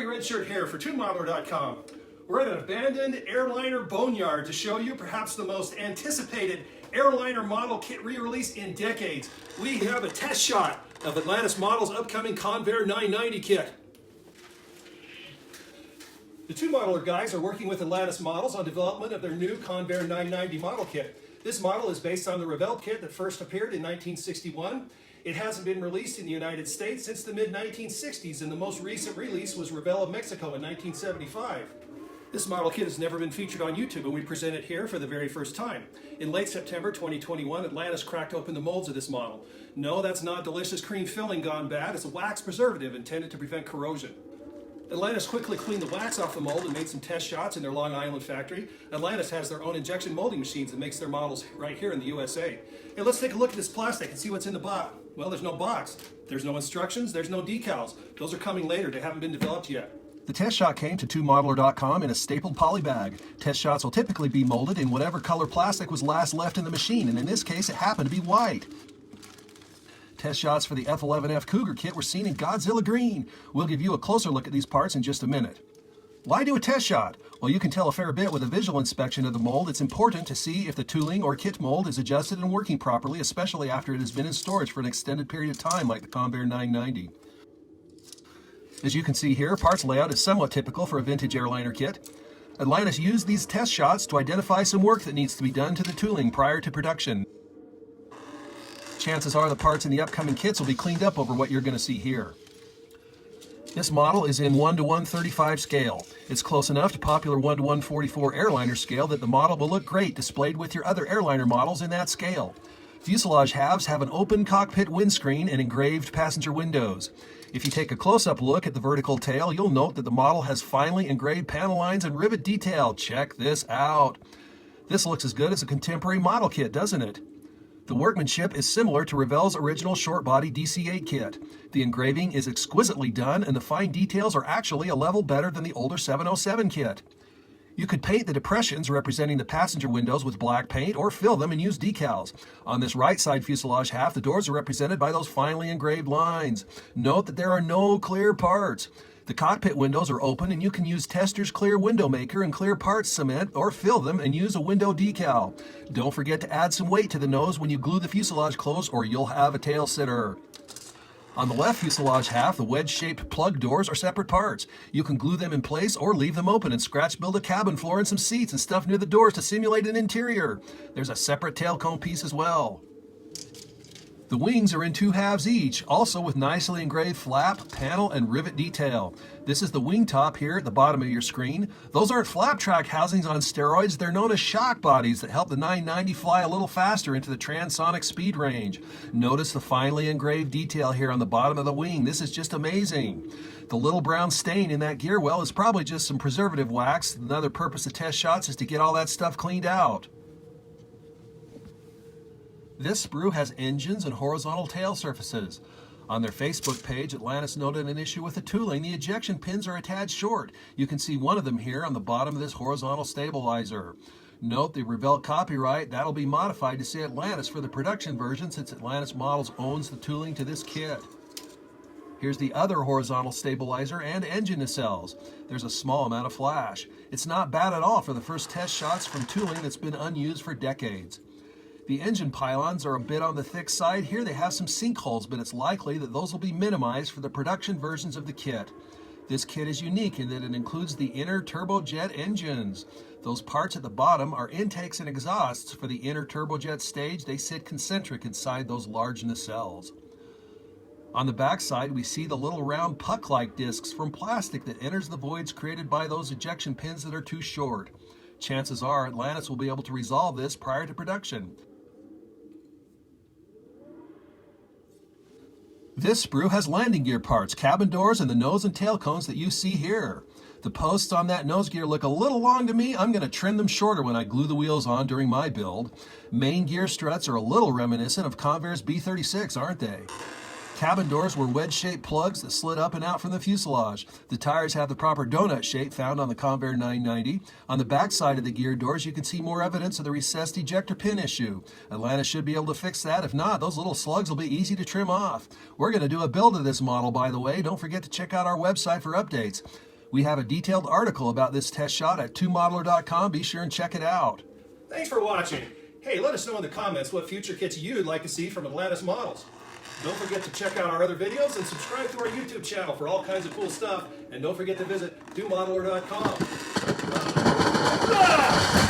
Howdy Redshirt here for TuneModeler.com. We're at an abandoned Airliner boneyard to show you perhaps the most anticipated Airliner model kit re-release in decades. We have a test shot of Atlantis Models' upcoming Convair 990 kit. The TuneModeler guys are working with Atlantis Models on development of their new Convair 990 model kit. This model is based on the Revell kit that first appeared in 1961. It hasn't been released in the United States since the mid-1960s, and the most recent release was Revell of Mexico in 1975. This model kit has never been featured on YouTube, and we present it here for the very first time. In late September 2021, Atlantis cracked open the molds of this model. No, that's not delicious cream filling gone bad. It's a wax preservative intended to prevent corrosion. Atlantis quickly cleaned the wax off the mold and made some test shots in their Long Island factory. Atlantis has their own injection molding machines that makes their models right here in the USA. Hey, let's take a look at this plastic and see what's in the box. Well, there's no box. There's no instructions. There's no decals. Those are coming later. They haven't been developed yet. The test shot came to TuneModeler.com in a stapled poly bag. Test shots will typically be molded in whatever color plastic was last left in the machine, and in this case it happened to be white. Test shots for the F11F Cougar kit were seen in Godzilla Green. We'll give you a closer look at these parts in just a minute. Why do a test shot? Well, you can tell a fair bit with a visual inspection of the mold. It's important to see if the tooling or kit mold is adjusted and working properly, especially after it has been in storage for an extended period of time like the Convair 990. As you can see here, parts layout is somewhat typical for a vintage Airliner kit. Atlantis used these test shots to identify some work that needs to be done to the tooling prior to production. Chances are the parts in the upcoming kits will be cleaned up over what you're going to see here. This model is in 1:135 scale. It's close enough to popular 1:144 Airliner scale that the model will look great displayed with your other Airliner models in that scale. Fuselage halves have an open cockpit windscreen and engraved passenger windows. If you take a close-up look at the vertical tail, you'll note that the model has finely engraved panel lines and rivet detail. Check this out. This looks as good as a contemporary model kit, doesn't it? The workmanship is similar to Revell's original short-body DC-8 kit. The engraving is exquisitely done, and the fine details are actually a level better than the older 707 kit. You could paint the depressions representing the passenger windows with black paint or fill them and use decals. On this right side fuselage half, the doors are represented by those finely engraved lines. Note that there are no clear parts. The cockpit windows are open, and you can use Tester's Clear Window Maker and clear parts cement or fill them and use a window decal. Don't forget to add some weight to the nose when you glue the fuselage closed, or you'll have a tail sitter. On the left fuselage half, the wedge-shaped plug doors are separate parts. You can glue them in place or leave them open and scratch build a cabin floor and some seats and stuff near the doors to simulate an interior. There's a separate tail cone piece as well. The wings are in 2 halves each, also with nicely engraved flap, panel, and rivet detail. This is the wing top here at the bottom of your screen. Those aren't flap track housings on steroids, they're known as shock bodies that help the 990 fly a little faster into the transonic speed range. Notice the finely engraved detail here on the bottom of the wing. This is just amazing. The little brown stain in that gear well is probably just some preservative wax. Another purpose of test shots is to get all that stuff cleaned out. This sprue has engines and horizontal tail surfaces. On their Facebook page, Atlantis noted an issue with the tooling. The ejection pins are a tad short. You can see one of them here on the bottom of this horizontal stabilizer. Note the Revell copyright, that'll be modified to say Atlantis for the production version since Atlantis Models owns the tooling to this kit. Here's the other horizontal stabilizer and engine nacelles. There's a small amount of flash. It's not bad at all for the first test shots from tooling that's been unused for decades. The engine pylons are a bit on the thick side. Here they have some sinkholes, but it's likely that those will be minimized for the production versions of the kit. This kit is unique in that it includes the inner turbojet engines. Those parts at the bottom are intakes and exhausts for the inner turbojet stage. They sit concentric inside those large nacelles. On the back side, we see the little round puck-like discs from plastic that enters the voids created by those ejection pins that are too short. Chances are Atlantis will be able to resolve this prior to production. This sprue has landing gear parts, cabin doors, and the nose and tail cones that you see here. The posts on that nose gear look a little long to me. I'm going to trim them shorter when I glue the wheels on during my build. Main gear struts are a little reminiscent of Convair's B36, aren't they? Cabin doors were wedge-shaped plugs that slid up and out from the fuselage. The tires have the proper donut shape found on the Convair 990. On the back side of the gear doors, you can see more evidence of the recessed ejector pin issue. Atlantis should be able to fix that. If not, those little slugs will be easy to trim off. We're going to do a build of this model, by the way. Don't forget to check out our website for updates. We have a detailed article about this test shot at 2modeler.com. Be sure and check it out. Thanks for watching. Hey, let us know in the comments what future kits you'd like to see from Atlantis Models. Don't forget to check out our other videos and subscribe to our YouTube channel for all kinds of cool stuff. And don't forget to visit 2modeler.com.